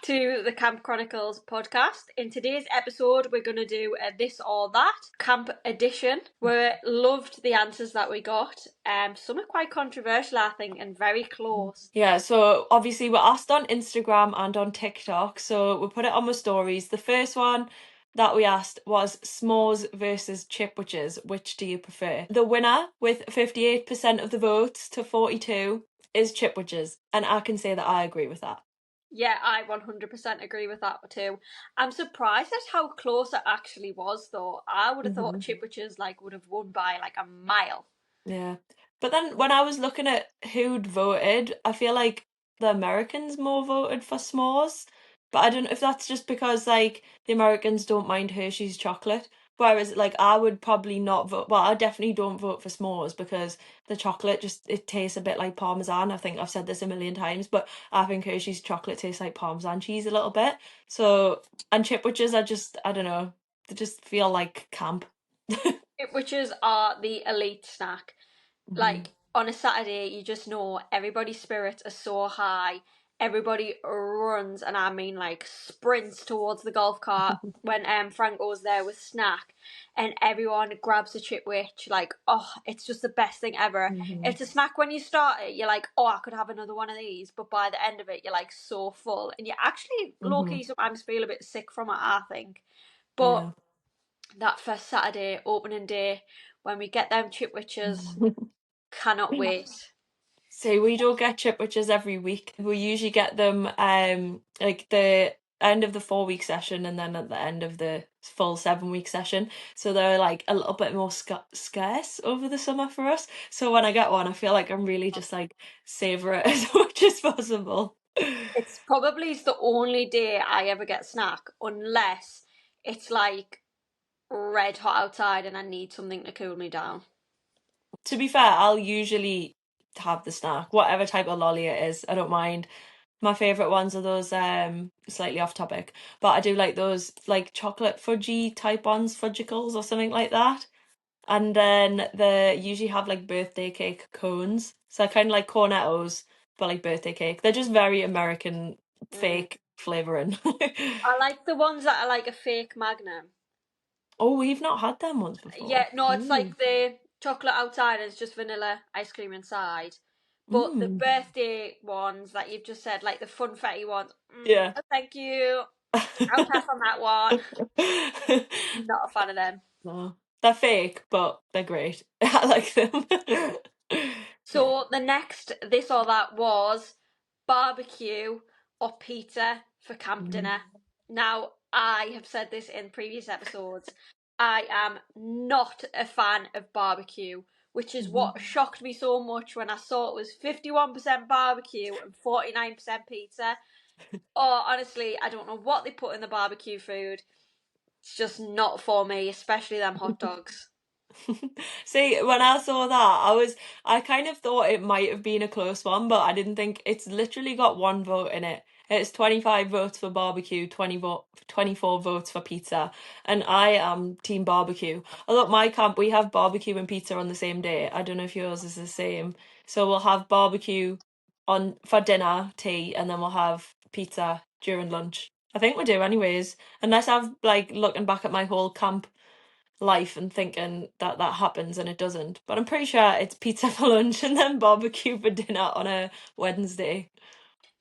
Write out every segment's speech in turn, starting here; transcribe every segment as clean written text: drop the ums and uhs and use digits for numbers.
back to the Camp Chronicles podcast. In today's episode, we're going to do a this or that camp edition. We loved the answers that we got. Some are quite controversial, I think, and very close. Yeah, so obviously we're asked on Instagram and on TikTok, so we put it on my stories. The first one that we asked was s'mores versus chipwiches. Which do you prefer? The winner with 58% of the votes to 42 is chipwiches, and I can say that I agree with that. Yeah, I 100% agree with that too. I'm surprised at how close it actually was, though. I would have thought Chipwiches would have won by like a mile. Yeah. But then when I was looking at who'd voted, I feel like the Americans more voted for s'mores. But I don't know if that's just because like the Americans don't mind Hershey's chocolate. Whereas like I would probably not vote, well, I definitely don't vote for s'mores because the chocolate just it tastes a bit like Parmesan. I think I've said this a million times, but I think Hershey's chocolate tastes like Parmesan cheese a little bit. So and chipwiches I don't know, they just feel like camp. Chipwiches are the elite snack. Like on a Saturday, you just know everybody's spirits are so high. Everybody runs, and I mean like sprints towards the golf cart when Franco's there with snack, and everyone grabs a chipwich. Like, oh, it's just the best thing ever. It's a snack when you start it, you're like, oh, I could have another one of these, but by the end of it, you're like so full, and you actually low key sometimes feel a bit sick from it, I think. But Yeah. that first Saturday opening day when we get them chipwiches. Cannot wait. So we don't get chipwiches every week. We usually get them like the end of the 4 week session and then at the end of the full 7 week session. So they're like a little bit more scarce over the summer for us. So when I get one, I feel like I'm really just like savor it as much as possible. It's probably the only day I ever get snack unless it's like red hot outside and I need something to cool me down. To be fair, I'll usually have the snack, whatever type of lolly it is. I don't mind. My favourite ones are those slightly off topic, but I do like those like chocolate fudgy type ones, fudgicles or something like that. And then they usually have like birthday cake cones. So I kind of like cornettos, but like birthday cake. They're just very American Mm. fake flavouring. I like the ones that are like a fake Magnum. Oh, we've not had them ones before. Yeah, no, it's Mm. like the chocolate outside and it's just vanilla ice cream inside. But the Mm. birthday ones that you've just said, like the funfetti ones, Yeah. no, thank you. I'll pass on that one. Not a fan of them. No. They're fake, but they're great. I like them. Yeah. So the next this or that was barbecue or pizza for camp Mm. dinner. Now, I have said this in previous episodes. I am not a fan of barbecue, which is Mhm. what shocked me so much when I saw it was 51% barbecue and 49% pizza. Oh, honestly, I don't know what they put in the barbecue food. It's just not for me, especially them hot dogs. See, when I saw that, I kind of thought it might have been a close one, but I didn't think it's literally got one vote in it. It's 25 votes for barbecue, 24 votes for pizza, and I am team barbecue. Although at my camp, we have barbecue and pizza on the same day. I don't know if yours is the same. So we'll have barbecue on for dinner, tea, and then we'll have pizza during lunch. I think we do anyways, unless I've like looking back at my whole camp life and thinking that that happens and it doesn't. But I'm pretty sure it's pizza for lunch and then barbecue for dinner on a Wednesday.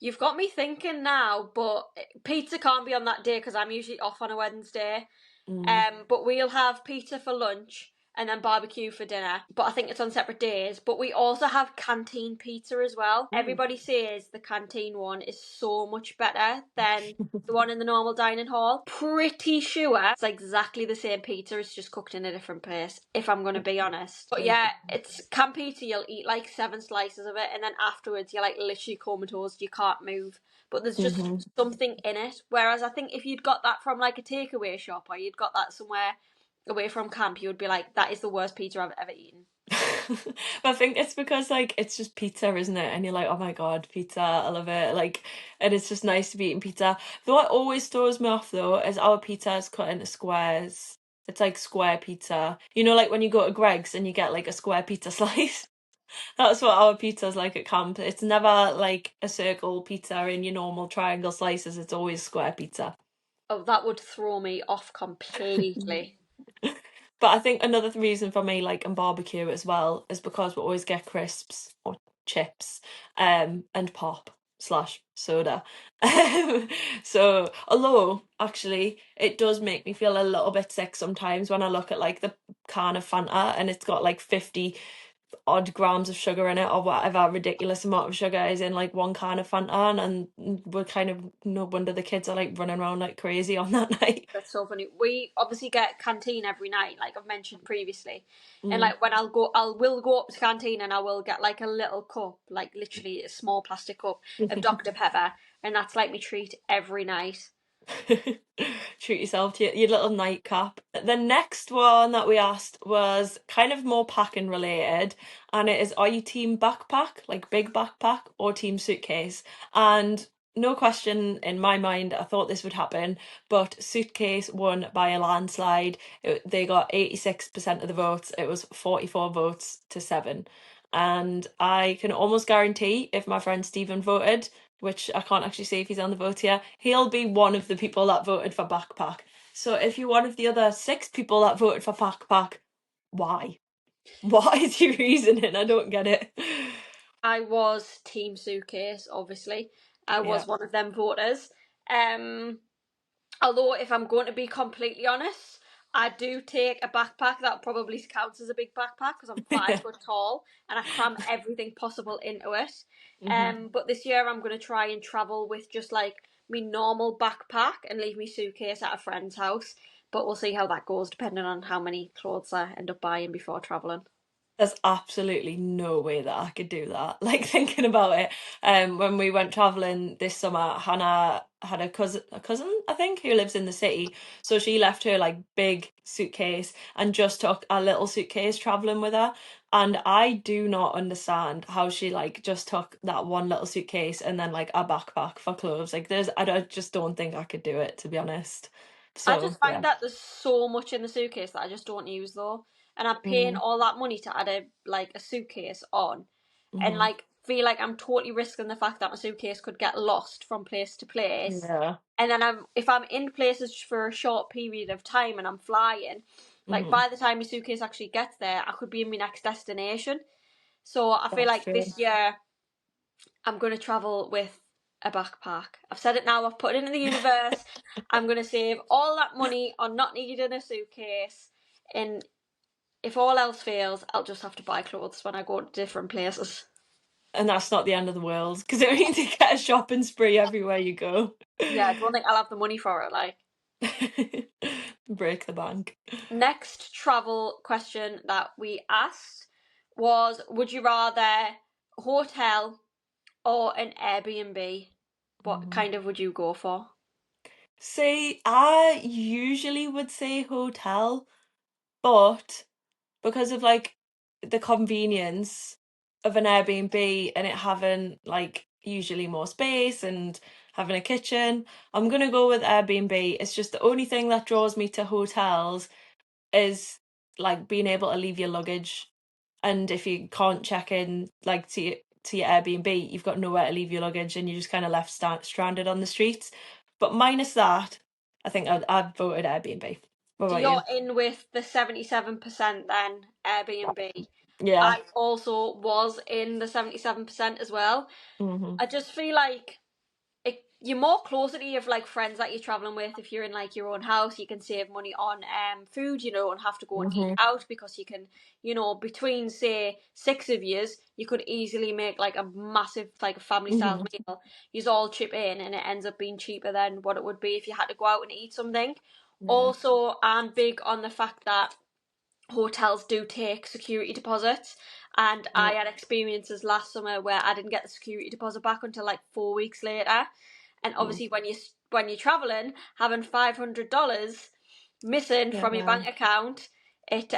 You've got me thinking now, but pizza can't be on that day because I'm usually off on a Wednesday. Mm. But we'll have pizza for lunch and then barbecue for dinner. But I think it's on separate days. But we also have canteen pizza as well. Everybody says the canteen one is so much better than the one in the normal dining hall. Pretty sure it's exactly the same pizza, it's just cooked in a different place, if I'm going to be honest. But yeah, it's camp pizza, you'll eat like 7 slices of it, and then afterwards you're like literally comatose, you can't move. But there's just Hmm. something in it. Whereas I think if you'd got that from like a takeaway shop or you'd got that somewhere away from camp, you would be like, that is the worst pizza I've ever eaten. I think it's because like it's just pizza, isn't it? And you're like, oh my God, pizza, I love it. Like, and it's just nice to be eating pizza. Though what always throws me off though is our pizza is cut into squares. It's like square pizza. You know, like when you go to Greg's and you get like a square pizza slice. That's what our pizza's like at camp. It's never like a circle pizza in your normal triangle slices. It's always square pizza. Oh, that would throw me off completely. But I think another reason for me liking barbecue as well is because we always get crisps or chips, and pop slash soda. So although actually it does make me feel a little bit sick sometimes when I look at like the can of Fanta and it's got like 50 odd grams of sugar in it or whatever ridiculous amount of sugar is in like one can of Fanta, and we're kind of no wonder the kids are like running around like crazy on that night. That's so funny. We obviously get canteen every night, like I've mentioned previously. And Mm. like when I will go up to canteen and I will get like a little cup, like literally a small plastic cup of Dr. Pepper, and that's like my treat every night. Treat yourself to your little nightcap. The next one that we asked was kind of more packing related, and it is, are you team backpack, like big backpack, or team suitcase? And no question in my mind, I thought this would happen, but suitcase won by a landslide. They got 86% of the votes. It was 44 votes to 7. And I can almost guarantee if my friend Stephen voted, which I can't actually see if he's on the vote here, he'll be one of the people that voted for backpack. So if you're one of the other 6 people that voted for backpack, why? What is your reasoning? I don't get it. I was team suitcase, obviously. I Yeah. was one of them voters. Um, Although, if I'm going to be completely honest, I do take a backpack that probably counts as a big backpack because I'm 5 foot tall and I cram everything possible into it. Hmm. But this year I'm going to try and travel with just like me normal backpack and leave me suitcase at a friend's house. But we'll see how that goes, depending on how many clothes I end up buying before traveling. There's absolutely no way that I could do that. Like thinking about it, when we went traveling this summer, Hannah had a cousin, I think, who lives in the city. So she left her like big suitcase and just took a little suitcase traveling with her. And I do not understand how she like just took that one little suitcase and then like a backpack for clothes. Like I just don't think I could do it, to be honest. I So just find yeah. that there's so much in the suitcase that I just don't use though, and I'm paying Mm, all that money to add a suitcase on, and hmm. like feel like I'm totally risking the fact that my suitcase could get lost from place to place, Yeah. and then if I'm in places for a short period of time and I'm flying, like Hmm. by the time my suitcase actually gets there, I could be in my next destination. So I feel That's like true. this year I'm going to travel with a backpack. I've said it now, I've put it into the universe. I'm going to save all that money on not needing a suitcase. And if all else fails, I'll just have to buy clothes when I go to different places. And that's not the end of the world because it means you get a shopping spree everywhere you go. Yeah, I don't think I'll have the money for it. Like, Break the bank. next travel question that we asked was, would you rather hotel or an Airbnb? What Mm. kind of would you go for? See, I usually would say hotel, but because of like the convenience of an Airbnb and it having like usually more space and having a kitchen, I'm gonna go with Airbnb. It's just the only thing that draws me to hotels is like being able to leave your luggage, and if you can't check in like to your Airbnb, you've got nowhere to leave your luggage and you're just kind of left stranded on the streets. But minus that, I think I'd voted Airbnb. What So about you're you? in with the 77% then, Airbnb. Yeah. I also was in the 77% as well. Mhm. I just feel like you're more closer to your like friends that you're traveling with. If you're in like your own house, you can save money on food, and have to go and eat Mhm. out because you can, between say 6 of yous, you could easily make like a massive like a family style Mhm. meal. You all chip in and it ends up being cheaper than what it would be if you had to go out and eat something. Yeah. Also, I'm big on the fact that hotels do take security deposits, and I Yeah. had experiences last summer where I didn't get the security deposit back until like 4 weeks later. And Mm. obviously when you're traveling, having $500 missing from your Yeah. bank account, it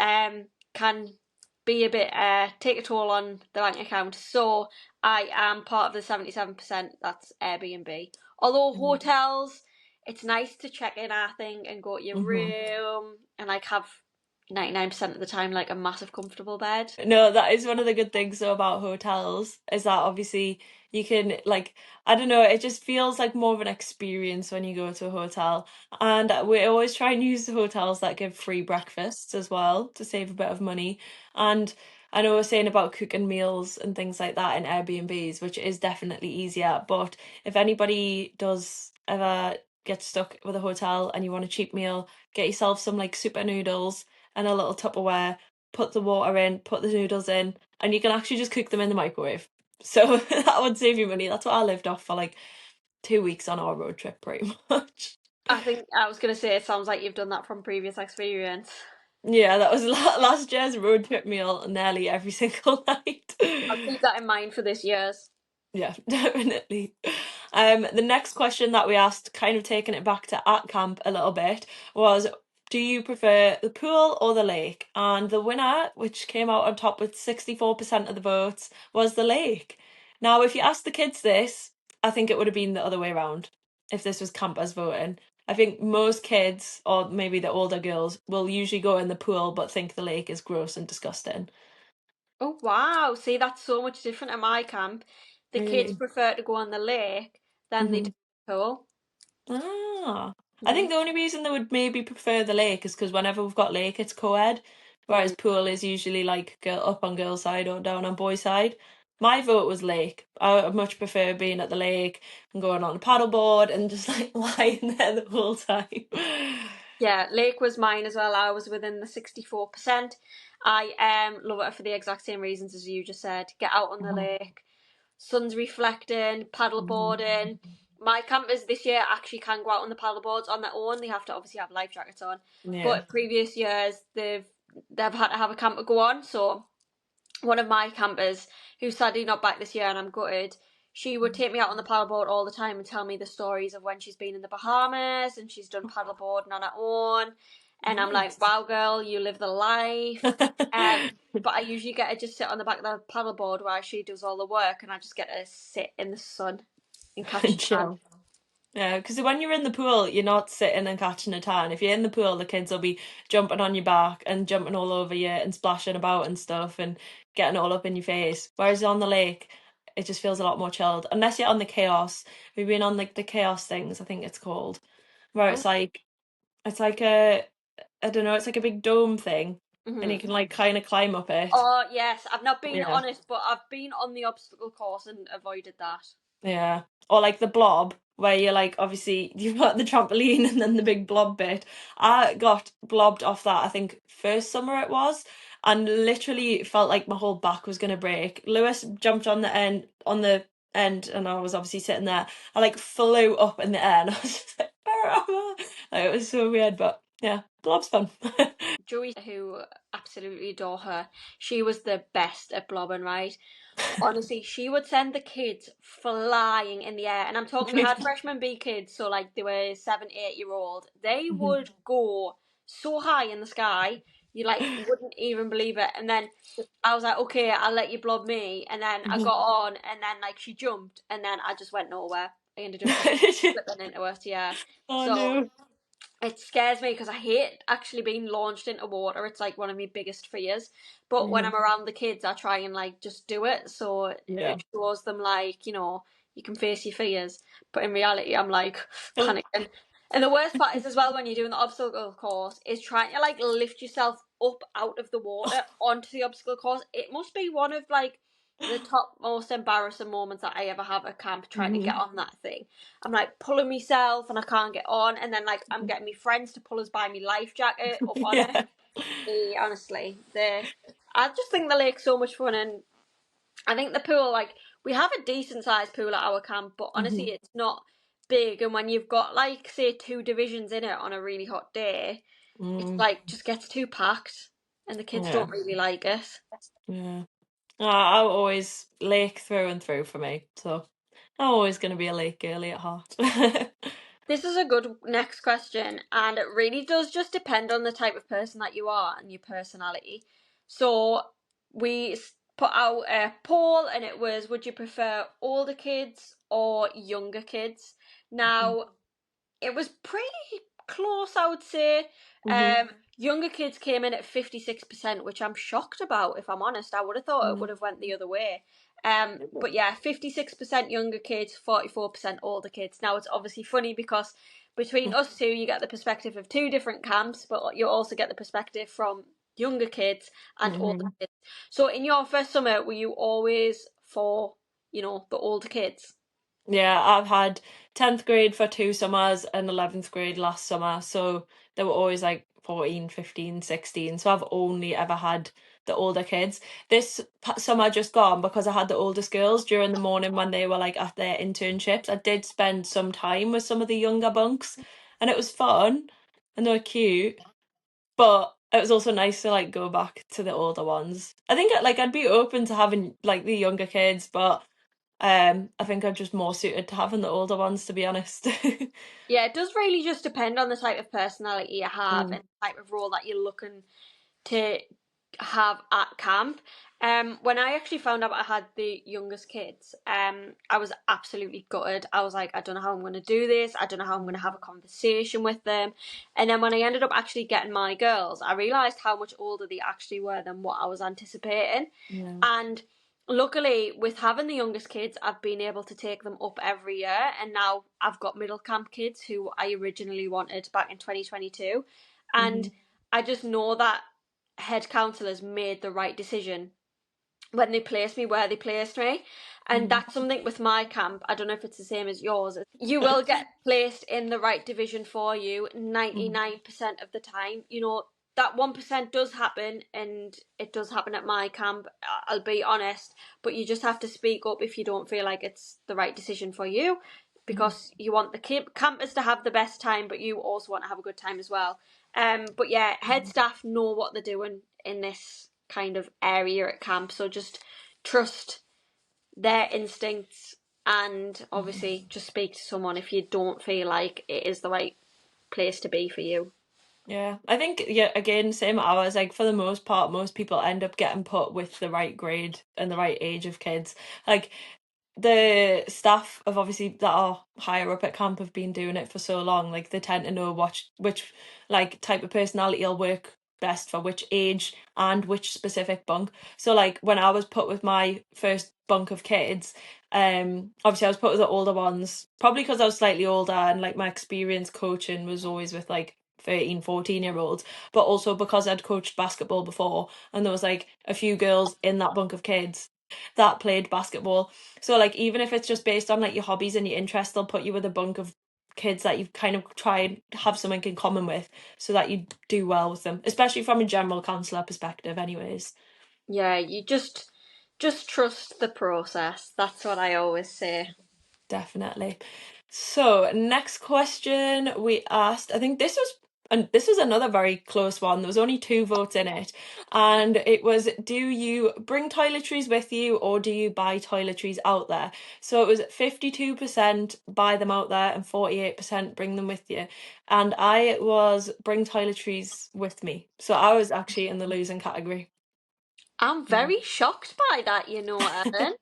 can be a bit take a toll on the bank account. So I am part of the 77% that's Airbnb. Although Mm. hotels, it's nice to check in, I think, and go to your Mhm. room and like have 99% of the time like a massive comfortable bed. No, that is one of the good things though about hotels is that obviously you can like I don't know, it just feels like more of an experience when you go to a hotel. And we always try and use the hotels that give free breakfasts as well to save a bit of money. And I know we're saying about cooking meals and things like that in Airbnbs, which is definitely easier. But if anybody does ever get stuck with a hotel and you want a cheap meal, get yourself some like super noodles and a little Tupperware, put the water in, put the noodles in, and you can actually just cook them in the microwave. So that would save you money. That's what I lived off for like 2 weeks on our road trip, pretty much. I think I was gonna say it sounds like you've done that from previous experience. Yeah, that was last year's road trip meal nearly every single night. I'll keep that in mind for this year's. Yeah, definitely. The next question that we asked, kind of taking it back to at camp a little bit, was do you prefer the pool or the lake? And the winner, which came out on top with 64% of the votes, was the lake. Now, if you asked the kids this, I think it would have been the other way around if this was campers voting. I think most kids, or maybe the older girls, will usually go in the pool but think the lake is gross and disgusting. Oh wow! See, that's so much different at my camp. The kids Really? prefer to go on the lake than they do Hmm. the pool. Ah, I Mm. think the only reason they would maybe prefer the lake is because whenever we've got lake, it's co-ed, whereas Mm. pool is usually like girl up on girls' side or down on boys' side. My vote was lake. I would much prefer being at the lake and going on a paddleboard and just like lying there the whole time. Yeah, lake was mine as well. I was within the 64%. I love it for the exact same reasons as you just said. Get out on the Mhm. lake, sun's reflecting, Mhm. paddleboarding. My campers this year actually can go out on the paddleboards on their own. They have to obviously have life jackets on. Yeah. But previous years they've had to have a camper go on. So one of my campers, who's sadly not back this year, and I'm gutted. She would take me out on the paddleboard all the time and tell me the stories of when she's been in the Bahamas and she's done paddleboarding on her own. And I'm like, Nice. wow, girl, you live the life. Um, but I usually get to just sit on the back of the paddleboard while she does all the work, and I just get to sit in the sun and catch a tan. Chill. Yeah, because when you're in the pool, you're not sitting and catching a tan. If you're in the pool, the kids will be jumping on your back and jumping all over you and splashing about and stuff and getting all up in your face. Whereas on the lake, it just feels a lot more chilled. Unless you're on the chaos. We've been on like the chaos things, I think it's called, where Oh, it's like a I don't know, it's like a big dome thing, and you mhm. can like kind of climb up it. Oh yes, I've not been Yeah. on it, but I've been on the obstacle course and avoided that. Yeah. Or like the blob, where you're like, obviously, you've got the trampoline and then the big blob bit. I got blobbed off that, I think, first summer it was, and literally felt like my whole back was gonna break. Lewis jumped on the end, and I was obviously sitting there. I like flew up in the air, and I was just like, where am I? Like, it was so weird, but yeah, blob's fun. Joey, who absolutely adore her, she was the best at blobbing, right? Honestly, she would send the kids flying in the air. And I'm talking, we had freshman B kids, so like they were 7, 8 year old. They would go so high in the sky, you like wouldn't even believe it. And then I was like, okay, I'll let you blob me. And then I got on, and then like she jumped, and then I just went nowhere. I ended up just slipping into it, yeah. Oh So no. it scares me because I hate actually being launched into water. It's like one of my biggest fears. But when I'm Mhm. around the kids, I try and like just do it. So Yeah. it shows them like, you can face your fears. But in reality, I'm like panicking. And the worst part is as well when you're doing the obstacle course is trying to like lift yourself up out of the water onto the obstacle course. It must be one of like the top most embarrassing moments that I ever have at camp trying to get Mhm. on that thing. I'm like pulling myself and I can't get on, and then like I'm getting my friends to pull us by my life jacket up on it. Yeah. Honestly, I just think the lake's so much fun, and I think the pool, like we have a decent sized pool at our camp, but honestly, Mhm. it's not big. And when you've got like say two divisions in it on a really hot day, it's Mm. like just gets too packed, and the kids Yeah. don't really like it. Yeah. I always lake through and through for me, so I'm always going to be a lake girly at heart. This is a good next question, and it really does just depend on the type of person that you are and your personality. So, we put out a poll, and it was would you prefer older kids or younger kids? Now, it was pretty close, I would say. Mhm. younger kids came in at 56%, which I'm shocked about, if I'm honest. I would have thought it would Mm. have went the other way. But yeah, 56% younger kids, 44% older kids. Now it's obviously funny because between us two, you get the perspective of two different camps, but you also get the perspective from younger kids and older Mm-hmm. kids. So in your first summer, were you always for, the older kids? Yeah, I've had 10th grade for 2 summers and 11th grade last summer. So they were always like 14, 15, 16. So I've only ever had the older kids. This summer just gone, because I had the oldest girls during the morning when they were like at their internships. I did spend some time with some of the younger bunks, and it was fun and they were cute. But it was also nice to like go back to the older ones. I think like I'd be open to having like the younger kids, but I think I'm just more suited to having the older ones, to be honest. Yeah, it does really just depend on the type of personality you have Mm. and the type of role that you're looking to have at camp. When I actually found out I had the youngest kids, I was absolutely gutted. I was like, I don't know how I'm going to do this. I don't know how I'm going to have a conversation with them. And then when I ended up actually getting my girls, I realised how much older they actually were than what I was anticipating. Yeah. And luckily, with having the youngest kids, I've been able to take them up every year. And now I've got middle camp kids who I originally wanted back in 2022. Hmm. And I just know that head counsellors made the right decision when they placed me where they placed me. And Hmm. that's something with my camp. I don't know if it's the same as yours. You will get placed in the right division for you Hmm. 99% of the time. That 1% does happen, and it does happen at my camp, I'll be honest. But you just have to speak up if you don't feel like it's the right decision for you, because you want the campers to have the best time, but you also want to have a good time as well. But yeah, head staff know what they're doing in this kind of area at camp, so just trust their instincts, and obviously just speak to someone if you don't feel like it is the right place to be for you. Yeah, I think, yeah, again, same hours. Like for the most part, most people end up getting put with the right grade and the right age of kids. Like the staff of obviously that are higher up at camp have been doing it for so long, like they tend to know which like type of personality will work best for which age and which specific bunk. So like when I was put with my first bunk of kids, obviously I was put with the older ones, probably because I was slightly older and like my experience coaching was always with like 13, 14 year olds, but also because I'd coached basketball before and there was like a few girls in that bunk of kids that played basketball. So like even if it's just based on like your hobbies and your interests, they'll put you with a bunk of kids that you've kind of tried have something in common with so that you do well with them, especially from a general counselor perspective anyways. Yeah, you just trust the process. That's what I always say. Definitely. So, next question we asked, I think this was another very close one. There was only 2 votes in it. And it was, do you bring toiletries with you or do you buy toiletries out there? So it was 52% buy them out there and 48% bring them with you. And I was bring toiletries with me. So I was actually in the losing category. I'm very shocked by that, Ellen.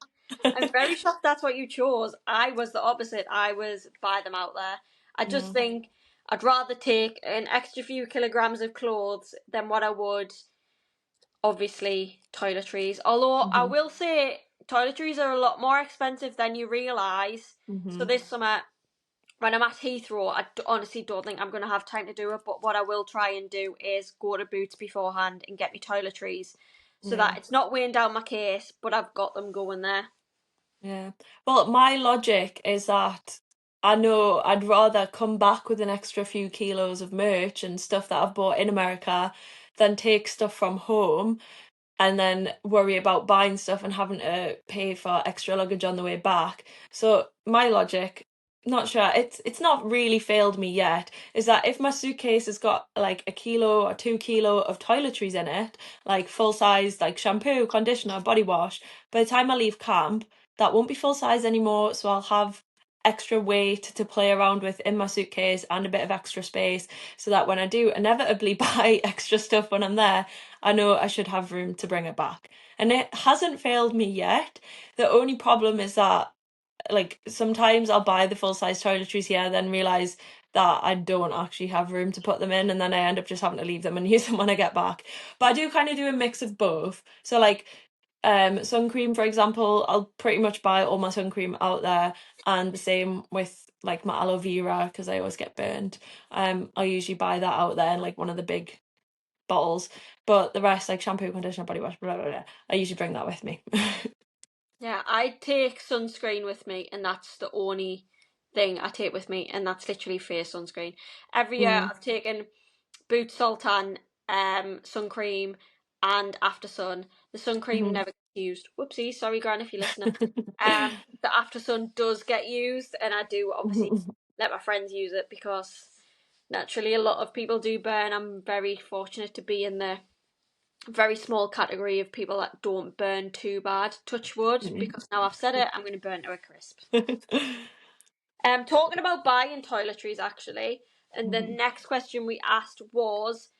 I'm very shocked that's what you chose. I was the opposite. I was buy them out there. I just Yeah. think I'd rather take an extra few kilograms of clothes than what I would, obviously, toiletries. Although I Hmm. will say toiletries are a lot more expensive than you realise. So Hmm. this summer, when I'm at Heathrow, I honestly don't think I'm going to have time to do it. But what I will try and do is go to Boots beforehand and get me toiletries, so Yeah. that it's not weighing down my case, but I've got them going there. Yeah. Well, my logic is that I know I'd rather come back with an extra few kilos of merch and stuff that I've bought in America than take stuff from home and then worry about buying stuff and having to pay for extra luggage on the way back. So my logic, not sure, it's not really failed me yet, is that if my suitcase has got like a kilo or 2 kilo of toiletries in it, like full size, like shampoo, conditioner, body wash, by the time I leave camp, that won't be full size anymore. So I'll have extra weight to play around with in my suitcase and a bit of extra space so that when I do inevitably buy extra stuff when I'm there, I know I should have room to bring it back. And it hasn't failed me yet. The only problem is that like sometimes I'll buy the full size toiletries here, then realize that I don't actually have room to put them in, and then I end up just having to leave them and use them when I get back. But I do kind of do a mix of both. So like sun cream, for example, I'll pretty much buy all my sun cream out there, and the same with like my aloe vera because I always get burned. I'll usually buy that out there in like one of the big bottles, but the rest, like shampoo, conditioner, body wash, blah blah blah, I usually bring that with me. Yeah, I take sunscreen with me, and that's the only thing I take with me, and that's literally face sunscreen. Every year Mm. I've taken boot sultan, sun cream, and after sun. The sun cream Mhm. never gets used. Whoopsie, sorry, Gran, if you're listening. The after sun does get used, and I do obviously let my friends use it because naturally a lot of people do burn. I'm very fortunate to be in the very small category of people that don't burn too bad. Touch wood, because now I've said it, I'm going to burn to a crisp. Talking about buying toiletries actually, and the next question we asked was,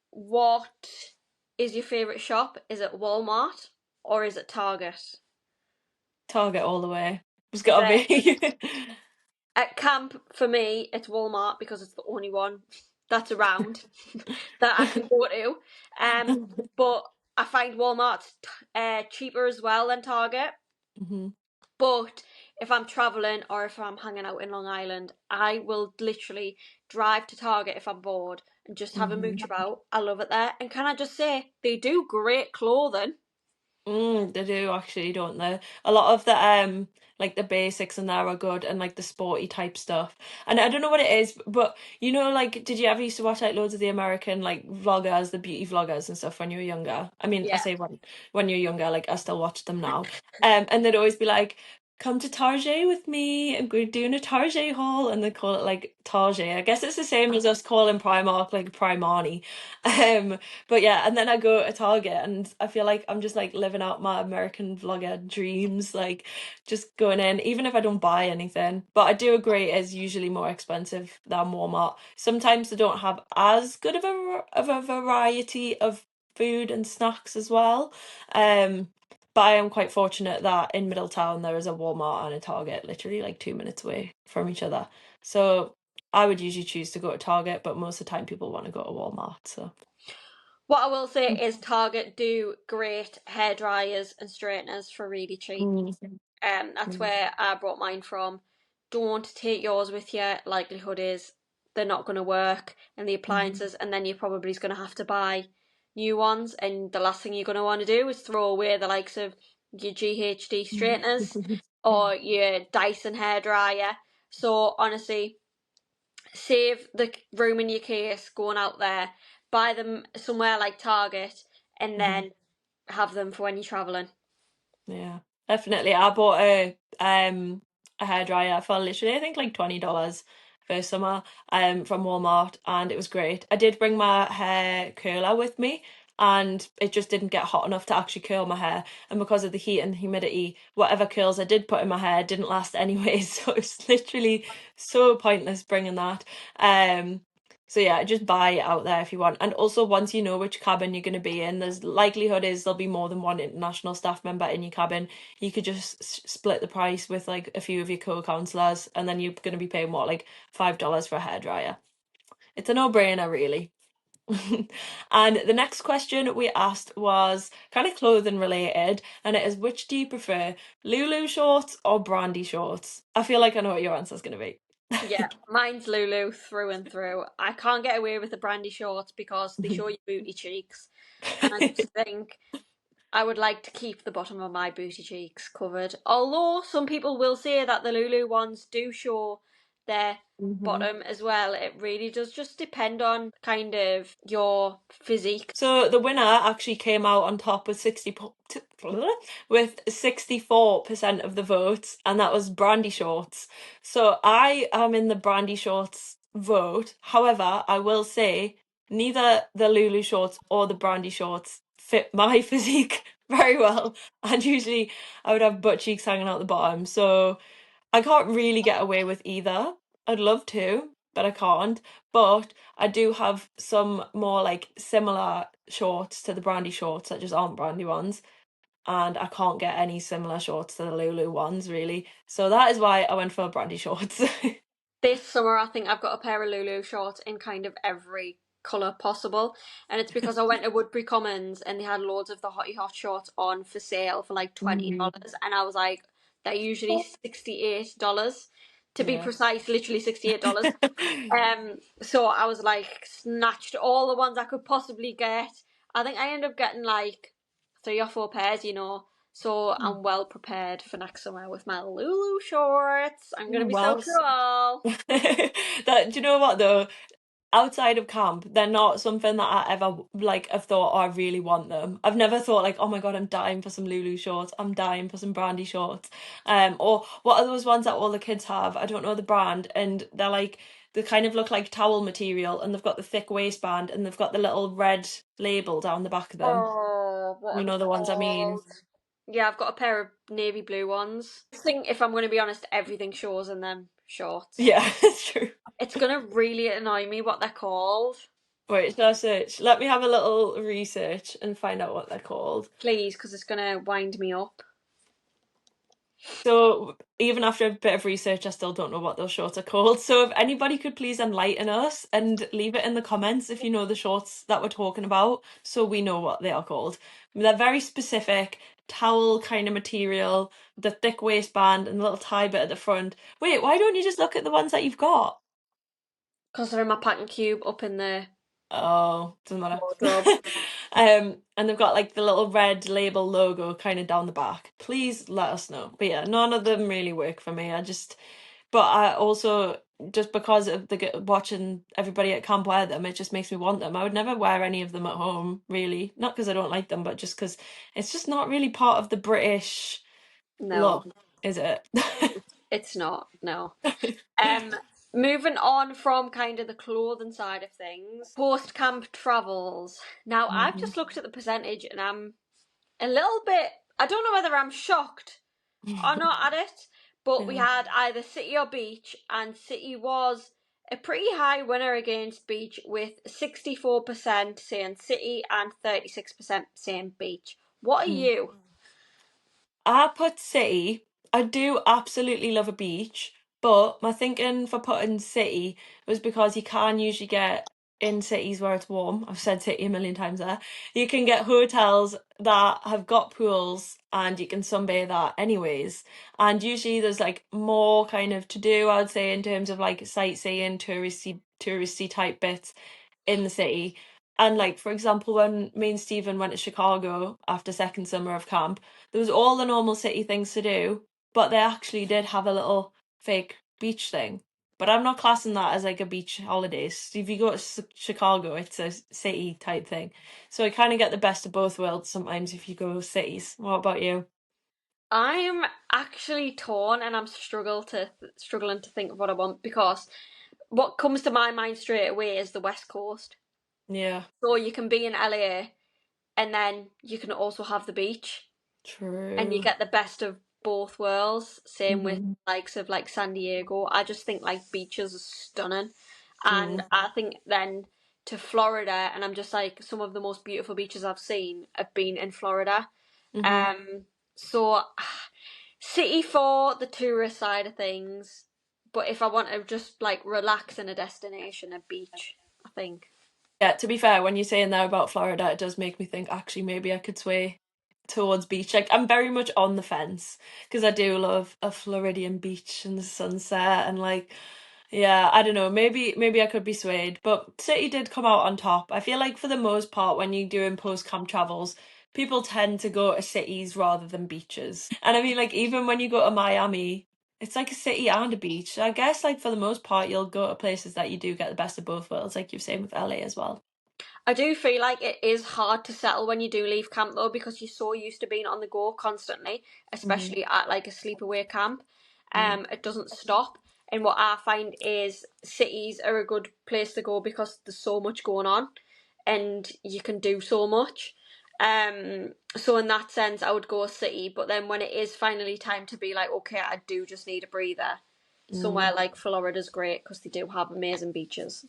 what is your favourite shop? Is it Walmart or is it Target? Target all the way. It's gotta Fair. be. At camp, for me, it's Walmart because it's the only one that's around that I can go to. But I find Walmart's cheaper as well than Target. Mhm. But if I'm traveling or if I'm hanging out in Long Island, I will literally drive to Target if I'm bored and just have a Mhm. mooch about. I love it there. And can I just say, they do great clothing. They do actually, don't they? A lot of the like the basics in there are good, and like the sporty type stuff. And I don't know what it is, but you know, like did you ever used to watch like loads of the American like vloggers, the beauty vloggers and stuff when you were younger? I mean, I Yeah. say when you're younger, like I still watch them now. And they'd always be like, come to Target with me, and we're doing a Target haul, and they call it like Target. I guess it's the same as us calling Primark like Primani. Um but yeah, and then I go to Target and I feel like I'm just like living out my American vlogger dreams, like just going in, even if I don't buy anything. But I do agree it's usually more expensive than Walmart. Sometimes they don't have as good of a variety of food and snacks as well. But I am quite fortunate that in Middletown there is a Walmart and a Target literally like 2 minutes away from each other. So I would usually choose to go to Target, but most of the time people want to go to Walmart. So. What I will say is Target do great hair dryers and straighteners for really cheap. Mm. That's Mm. where I brought mine from. Don't take yours with you. Likelihood is they're not going to work, and the Mhm. appliances, and then you're probably going to have to buy new ones. And the last thing you're going to want to do is throw away the likes of your GHD straighteners or your Dyson hairdryer. So honestly, save the room in your case going out there. Buy them somewhere like Target, and Mhm. then have them for when you're traveling. Yeah, definitely. I bought a hairdryer for literally I think like $20 for summer from Walmart, and it was great. I did bring my hair curler with me, and it just didn't get hot enough to actually curl my hair, and because of the heat and humidity, whatever curls I did put in my hair didn't last anyways, so it's literally so pointless bringing that. Um so yeah, just buy it out there if you want. And also once you know which cabin you're going to be in, there's likelihood is there'll be more than one international staff member in your cabin. You could just split the price with like a few of your co-counselors, and then you're going to be paying what, like $5 for a hairdryer. It's a no-brainer, really. And the next question we asked was kind of clothing related, and it is, which do you prefer, Lulu shorts or Brandy shorts? I feel like I know what your answer's going to be. Yeah, mine's Lulu through and through. I can't get away with the brandy shorts because they show your booty cheeks, and I just think I would like to keep the bottom of my booty cheeks covered. Although some people will say that the Lulu ones do show their Mhm. bottom as well. It really does just depend on kind of your physique. So the winner actually came out on top with 64% of the votes, and that was Brandy Shorts. So I am in the Brandy Shorts vote. However, I will say neither the Lulu shorts or the Brandy shorts fit my physique very well. And usually I would have butt cheeks hanging out the bottom. So I can't really get away with either. I'd love to, but I can't. But I do have some more like similar shorts to the Brandy shorts that just aren't Brandy ones. And I can't get any similar shorts to the Lulu ones, really. So that is why I went for Brandy shorts. This summer, I think I've got a pair of Lulu shorts in kind of every colour possible. And it's because I went to Woodbury Commons and they had loads of the Hottie Hot shorts on for sale for like Mm. $20. And I was like, they're usually $68. To be Yeah. precise, literally $68. So I was like, snatched all the ones I could possibly get. I think I ended up getting like 3 or 4 pairs, So I'm well prepared for next summer with my Lulu shorts. I'm gonna be so Well, cool. that, do you know what though? Outside of camp, they're not something that I ever like have thought, oh, I really want them. I've never thought like, oh my God, I'm dying for some Lulu shorts. I'm dying for some Brandy shorts. Or what are those ones that all the kids have? I don't know the brand, and they're like they kind of look like towel material, and they've got the thick waistband, and they've got the little red label down the back of them. Oh, what You are they know the ones I mean? called? Yeah, I've got a pair of navy blue ones. I think if I'm going to be honest, everything shows in them shorts. Yeah, it's true. It's going to really annoy me what they're called. Wait, shall I search? Let me have a little research and find out what they're called. Please, because it's going to wind me up. So even after a bit of research, I still don't know what those shorts are called. So if anybody could please enlighten us and leave it in the comments if you know the shorts that we're talking about, so we know what they are called. They're very specific, towel kind of material, the thick waistband and the little tie bit at the front. Wait, why don't you just look at the ones that you've got? Because they're in my packing cube up in the Oh, doesn't matter. wardrobe. And they've got like the little red label logo kind of down the back. Please let us know. But yeah, none of them really work for me. But I also, just because of watching everybody at camp wear them, it just makes me want them. I would never wear any of them at home, really. Not because I don't like them, but just because it's just not really part of the British No, look, is it? it's not. No. Um, Moving on from kind of the clothing side of things, post camp travels. Now, I've Mhm. just looked at the percentage and I'm a little bit, I don't know whether I'm shocked or not at it, but we Yeah. had either City or Beach, and City was a pretty high winner against Beach with 64% saying City and 36% saying Beach. What are Mm. you? I put city. I do absolutely love a beach, but my thinking for putting city was because you can usually get in cities where it's warm. I've said city a million times there. You can get hotels that have got pools and you can sunbathe at anyways. And usually there's like more kind of to do, I'd say, in terms of like sightseeing, touristy type bits in the city. And like for example, when me and Stephen went to Chicago after second summer of camp, there was all the normal city things to do, but they actually did have a little fake beach thing. But I'm not classing that as like a beach holiday. So if you go to Chicago, it's a city type thing. So I kind of get the best of both worlds sometimes if you go cities. What about you? I'm actually torn and I'm struggling to think of what I want because what comes to my mind straight away is the West Coast. Yeah, So you can be in LA and then you can also have the beach and you true. get the best of both worlds. Same with Hmm. likes of like San Diego. I just think like beaches are stunning. And Mm. I think then to Florida, and I'm just like some of the most beautiful beaches I've seen have been in Florida. Hmm. So city for the tourist side of things, but if I want to just like relax in a destination, a beach, I think. Yeah, to be fair, when you're saying that about Florida, it does make me think actually maybe I could sway towards beach. Like I'm very much on the fence because I do love a Floridian beach and the sunset and like yeah, I don't know, maybe I could be swayed, but City did come out on top. I feel like for the most part when you're doing post camp travels, people tend to go to cities rather than beaches. And I mean like even when you go to Miami, it's like a city and a beach. So I guess like for the most part you'll go to places that you do get the best of both worlds, like you've seen with LA as well. I do feel like it is hard to settle when you do leave camp though, because you're so used to being on the go constantly, Mm-hmm. especially at like a sleepaway camp. It doesn't stop. And what I find is cities are a good place to go because there's so much going on and you can do so much. So in that sense, I would go a city. But then when it is finally time to be like, okay, I do just need a breather, Mm. somewhere like Florida's great because they do have amazing beaches.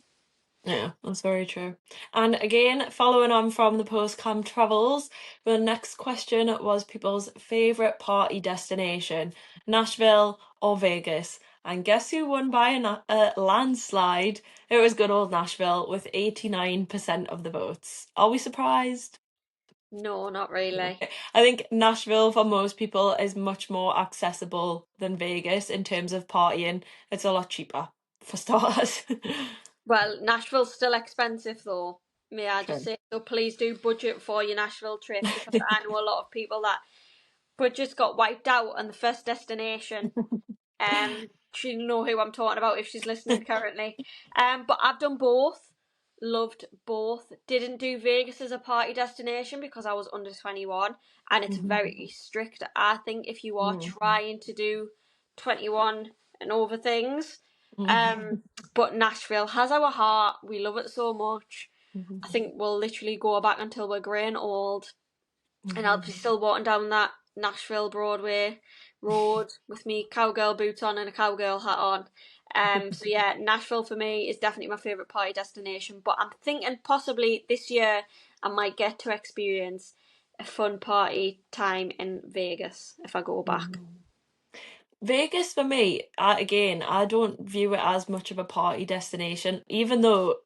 Yeah, that's very true. And again, following on from the post-camp travels, the next question was people's favorite party destination, Nashville or Vegas. And guess who won by a landslide? It was good old Nashville with 89% of the votes. Are we surprised? No, not really. I think Nashville for most people is much more accessible than Vegas in terms of partying. It's a lot cheaper for starters. Well, Nashville's still expensive though. May I just True. say so? Please do budget for your Nashville trip because I know a lot of people that budgets got wiped out on the first destination. She'll know who I'm talking about if she's listening currently. But I've done both. Loved both. Didn't do Vegas as a party destination because I was under 21 and it's very strict. I think if you are trying to do 21 and over things. But Nashville has our heart. We love it so much. I think we'll literally go back until we're grey and old and I'll be still walking down that Nashville Broadway road with me cowgirl boots on and a cowgirl hat on. So yeah, Nashville for me is definitely my favourite party destination. But I'm thinking possibly this year I might get to experience a fun party time in Vegas if I go back. Vegas for me, again, I don't view it as much of a party destination, even though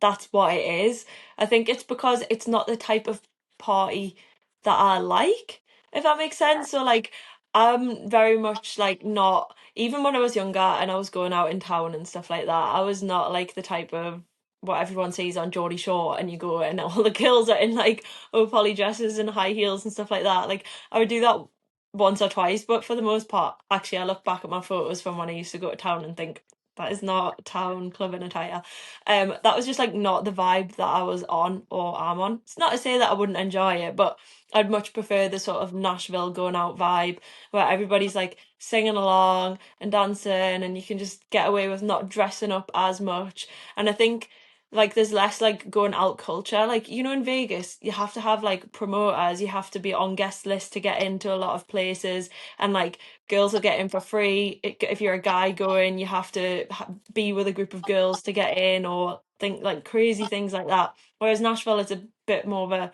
that's what it is. I think it's because it's not the type of party that I like, if that makes sense. So like I'm very much like not even when I was younger and I was going out in town and stuff like that, I was not like the type of what everyone sees on Geordie Shore and you go and all the girls are in like poly dresses and high heels and stuff like that. Like I would do that once or twice, but for the most part, actually I look back at my photos from when I used to go to town and think that is not town clubbing attire. That was just like not the vibe that I was on or am on. It's not to say that I wouldn't enjoy it, but I'd much prefer the sort of Nashville going out vibe where everybody's like singing along and dancing and you can just get away with not dressing up as much. And I think like there's less like going out culture. Like, you know, in Vegas, you have to have like promoters, you have to be on guest list to get into a lot of places, and like girls will get in for free. If you're a guy going, you have to be with a group of girls to get in, or think like crazy things like that. Whereas Nashville is a bit more of a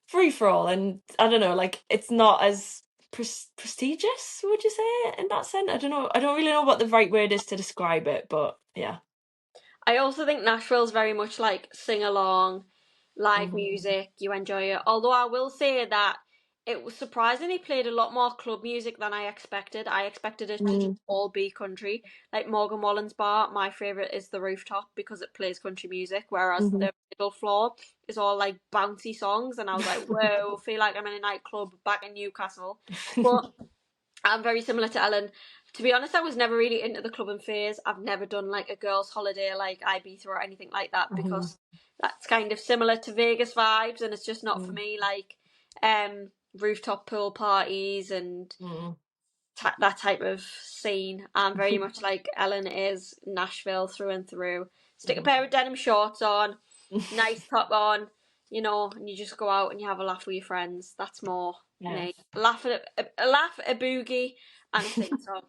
free for all, and I don't know, like it's not as prestigious, would you say, in that sense? I don't know. I don't really know what the right word is to describe it, but yeah. I also think Nashville's very much like sing along, live Mhm. music, you enjoy it. Although I will say that it was surprisingly played a lot more club music than I expected. I expected it to just Mm. all be country. Like Morgan Wallen's bar, my favourite is the Rooftop because it plays country music, whereas Mhm. the middle floor is all like bouncy songs, and I was like, whoa, feel like I'm in a nightclub back in Newcastle. But I'm very similar to Ellen. To be honest, I was never really into the clubbing phase. I've never done like a girls' holiday like Ibiza or anything like that Mhm. because that's kind of similar to Vegas vibes, and it's just not for Mm. me. Like rooftop pool parties and Mm. that type of scene. I'm very much like Ellen is Nashville through and through. Stick a Mhm. pair of denim shorts on, nice top on, and you just go out and you have a laugh with your friends. That's more Yeah. me. Laugh at a laugh, a boogie, and a sing song.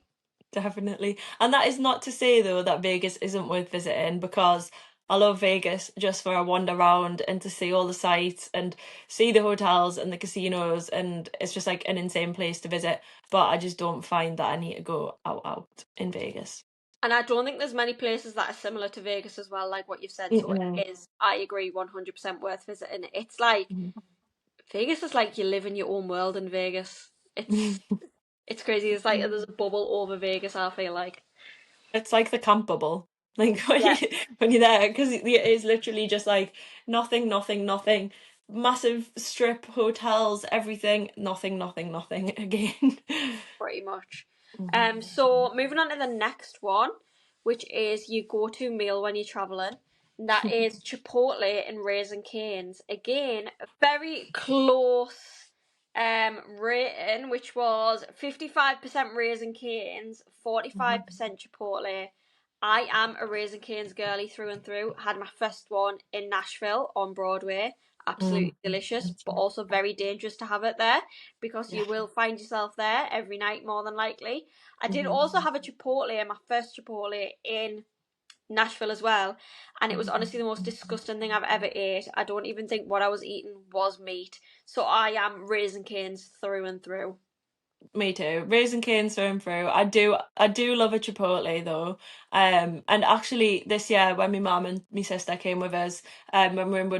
Definitely. And that is not to say though that Vegas isn't worth visiting, because I love Vegas just for a wander around and to see all the sights and see the hotels and the casinos, and it's just like an insane place to visit. But I just don't find that I need to go out in Vegas. And I don't think there's many places that are similar to Vegas as well, like what you've said. So Mm-mm. it is, I agree, 100% worth visiting. It's like Vegas is like you live in your own world in Vegas. It's crazy. It's like there's a bubble over Vegas, I feel like. It's like the camp bubble. Like Yeah, when you're there, because it is literally just like nothing, nothing, nothing. Massive strip hotels, everything, nothing, nothing, nothing again. pretty much. Mhm. So moving on to the next one, which is your go-to meal when you're traveling. And that is Chipotle and Raisin Canes. Again, a very close rating, which was 55% Raisin Canes, 45% Chipotle. I am a Raisin Canes girly through and through. Had my first one in Nashville on Broadway. Absolutely Mm. delicious, but also very dangerous to have it there because Yeah. you will find yourself there every night more than likely. I did Mhm. also have a Chipotle, my first Chipotle in Nashville as well, and it was Mhm. honestly the most disgusting thing I've ever ate. I don't even think what I was eating was meat. So I am Raisin Canes through and through. Me too. Raisin Cane's through and through. I do love a Chipotle though. And actually this year when my mum and my sister came with us, when we were in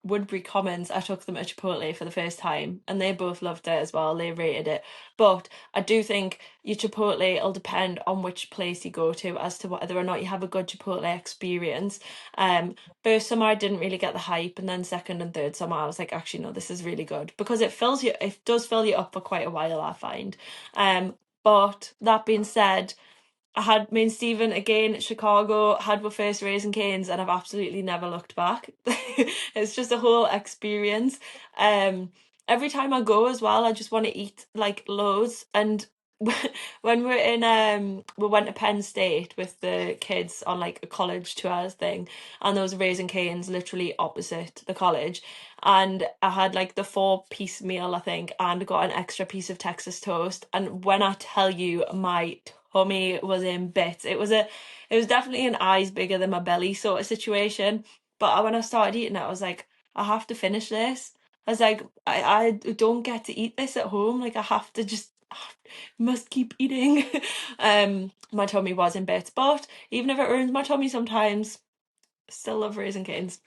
Woodbury Commons, I took them to Chipotle for the first time, and they both loved it as well. They rated it. But I do think your Chipotle will depend on which place you go to as to whether or not you have a good Chipotle experience. Um, First summer I didn't really get the hype, and then second and third summer I was like, actually no, this is really good because it does fill you up for quite a while, I find. Um, but that being said, I had me and Stephen again at Chicago, had our first Raisin Canes, and I've absolutely never looked back. It's just a whole experience. Um, every time I go as well, I just want to eat like loads. And when we went to Penn State with the kids on like a college tours thing, and there was Raisin Canes literally opposite the college, and I had like the four-piece meal, I think, and got an extra piece of Texas toast. And when I tell you, my tummy was in bits. It was definitely an eyes bigger than my belly sort of situation. But when I started eating it, I was like, I have to finish this. I was like, I don't get to eat this at home. Like I have to just must keep eating. My tummy was in bits, but even if it ruins my tummy sometimes, still love Raisin Canes.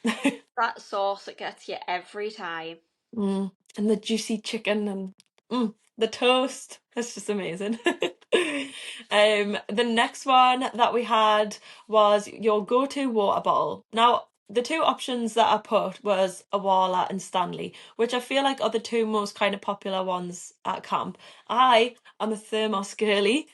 That sauce, it gets you every time. And the juicy chicken and the toast. That's just amazing. The next one that we had was your go-to water bottle. Now, the two options that I put was Awala and Stanley, which I feel like are the two most kind of popular ones at camp. I am a thermos girly,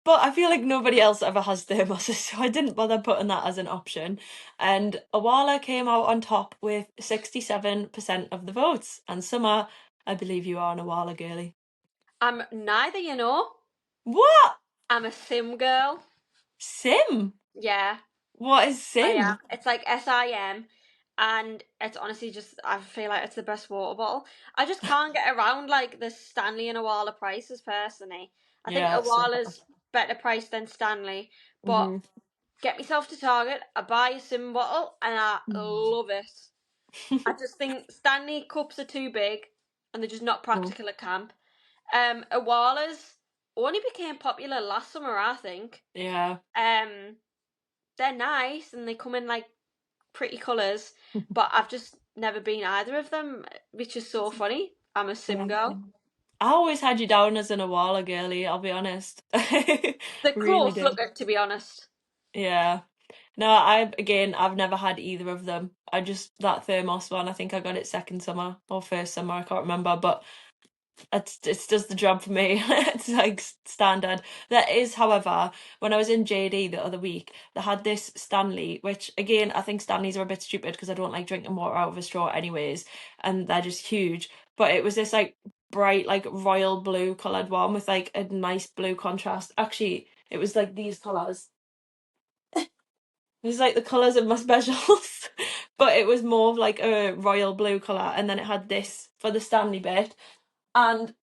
but I feel like nobody else ever has thermoses, so I didn't bother putting that as an option. And Awala came out on top with 67% of the votes. And Summer, I believe you are an Awala girly. I'm neither, you know. What? I'm a sim girl. Sim? Yeah, What is I am. Sim? It's like SIM, and it's honestly just, I feel like it's the best water bottle. I just can't get around like the Stanley and Awala prices personally. I think Yeah, so. Awala's better price than Stanley, but Hmm. get myself to Target, I buy a sim bottle, and I love it. I just think Stanley cups are too big, and they're just not practical at camp. Awala's only became popular last summer, I think. Yeah. Um, they're nice and they come in like pretty colours, but I've just never been either of them, which is so funny. I'm a sim Yeah. girl. I always had you down as an Awala girly, I'll be honest. The Really close did. looker, to be honest. Yeah. No, I've never had either of them. I just that thermos one, I think I got it second summer or first summer, I can't remember, but it does the job for me. It's like standard. There is, however, when I was in JD the other week, they had this Stanley, which again I think Stanleys are a bit stupid because I don't like drinking water out of a straw anyways, and they're just huge. But it was this like bright like royal blue coloured one with like a nice blue contrast. Actually, it was like these colours. It was like the colours of my specials, but it was more of like a royal blue colour, and then it had this for the Stanley bit. And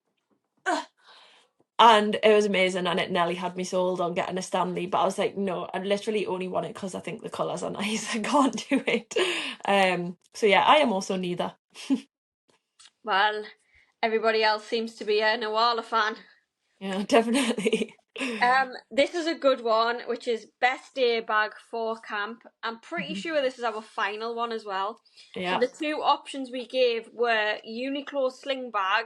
And it was amazing, and it nearly had me sold on getting a Stanley, but I was like, no, I literally only want it because I think the colours are nice. I can't do it. So yeah, I am also neither. Well, everybody else seems to be a Nawala fan. Yeah, definitely. This is a good one, which is best day bag for camp. I'm pretty Mhm. sure this is our final one as well. So Yeah. the two options we gave were Uniqlo sling bag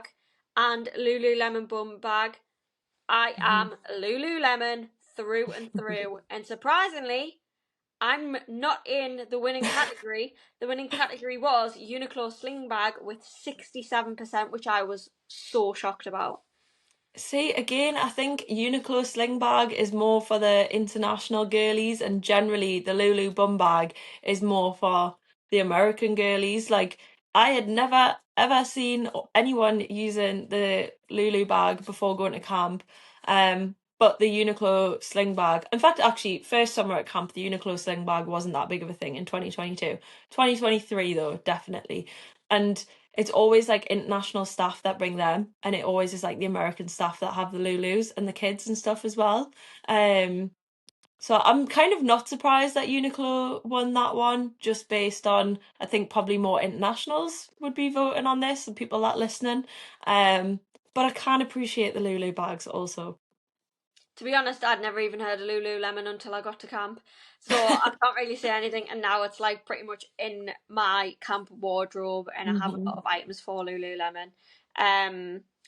and Lululemon bum bag. I Mhm. am Lululemon through and through, and surprisingly, I'm not in the winning category. The winning category was Uniqlo sling bag with 67%, which I was so shocked about. See, again, I think Uniqlo sling bag is more for the international girlies, and generally the Lulu bum bag is more for the American girlies. Like, I had never ever seen anyone using the Lulu bag before going to camp. But the Uniqlo sling bag, in fact, actually, first summer at camp, the Uniqlo sling bag wasn't that big of a thing in 2022. 2023, though, definitely. And it's always like international staff that bring them, and it always is like the American staff that have the Lulus and the kids and stuff as well. Um, so I'm kind of not surprised that Uniqlo won that one, just based on I think probably more internationals would be voting on this and people that listening. but I can appreciate the Lulu bags also. To be honest, I'd never even heard of Lululemon until I got to camp. So I can't really say anything. And now it's like pretty much in my camp wardrobe, and I have a Hmm. lot of items for Lululemon.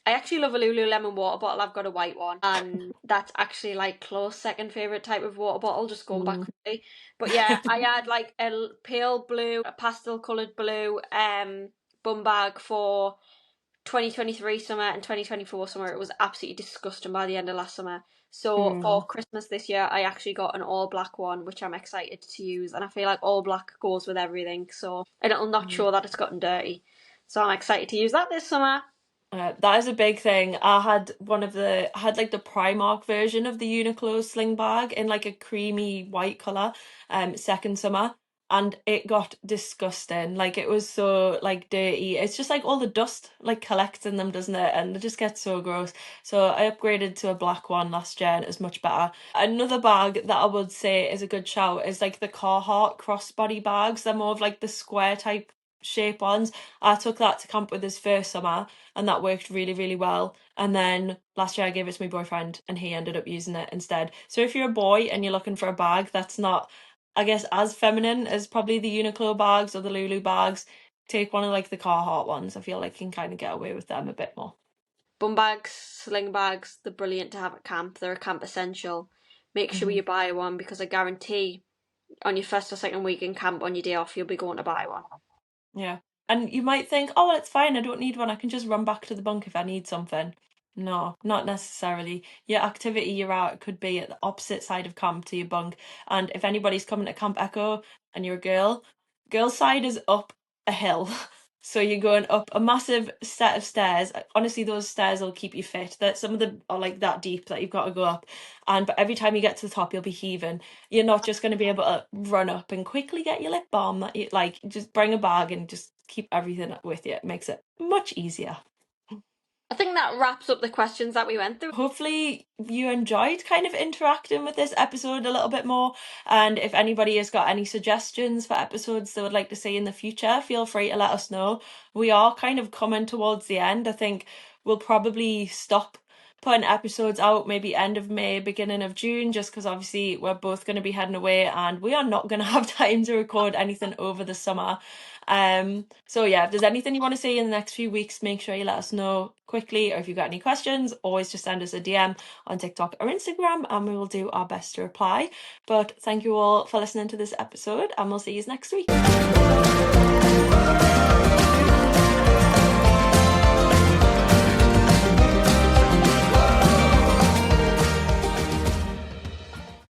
I actually love a Lululemon water bottle. I've got a white one, and that's actually like close second favorite type of water bottle. Just going back Mm. quickly, but yeah, I had like a pale blue, a pastel coloured blue, bum bag for 2023 summer and 2024 summer. It was absolutely disgusting by the end of last summer. So for Mm. Christmas this year, I actually got an all black one, which I'm excited to use. And I feel like all black goes with everything. So, and it'll not show that it's gotten dirty. So I'm excited to use that this summer. That is a big thing. I had like the Primark version of the Uniqlo sling bag in like a creamy white colour, second summer, and it got disgusting. Like it was so like dirty. It's just like all the dust like collects in them, doesn't it? And it just gets so gross. So I upgraded to a black one last year and it was much better. Another bag that I would say is a good shout is like the Carhartt crossbody bags. They're more of like the square type shape ones. I took that to camp with us first summer and that worked really, really well. And then last year I gave it to my boyfriend and he ended up using it instead. So if you're a boy and you're looking for a bag that's not, I guess, as feminine as probably the Uniqlo bags or the Lulu bags, take one of like the Carhartt ones. I feel like you can kind of get away with them a bit more. Bum bags, sling bags, they're brilliant to have at camp. They're a camp essential. Make sure Hmm. you buy one because I guarantee on your first or second week in camp on your day off, you'll be going to buy one. Yeah. And you might think, oh, well, it's fine. I don't need one. I can just run back to the bunk if I need something. No, not necessarily. Your activity you're out could be at the opposite side of camp to your bunk. And if anybody's coming to Camp Echo and you're a girl, girl side is up a hill. So you're going up a massive set of stairs. Honestly, those stairs will keep you fit. That some of them are like that deep that you've got to go up. And but every time you get to the top, you'll be heaving. You're not just going to be able to run up and quickly get your lip balm that you like. Just bring a bag and just keep everything with you. It makes it much easier. I think that wraps up the questions that we went through. Hopefully you enjoyed kind of interacting with this episode a little bit more. And if anybody has got any suggestions for episodes they would like to see in the future, feel free to let us know. We are kind of coming towards the end. I think we'll probably stop putting episodes out maybe end of May, beginning of June, just because obviously we're both going to be heading away and we are not going to have time to record anything over the summer. So yeah, if there's anything you want to see in the next few weeks, make sure you let us know quickly, or if you've got any questions, always just send us a DM on TikTok or Instagram and we will do our best to reply. But thank you all for listening to this episode and we'll see you next week.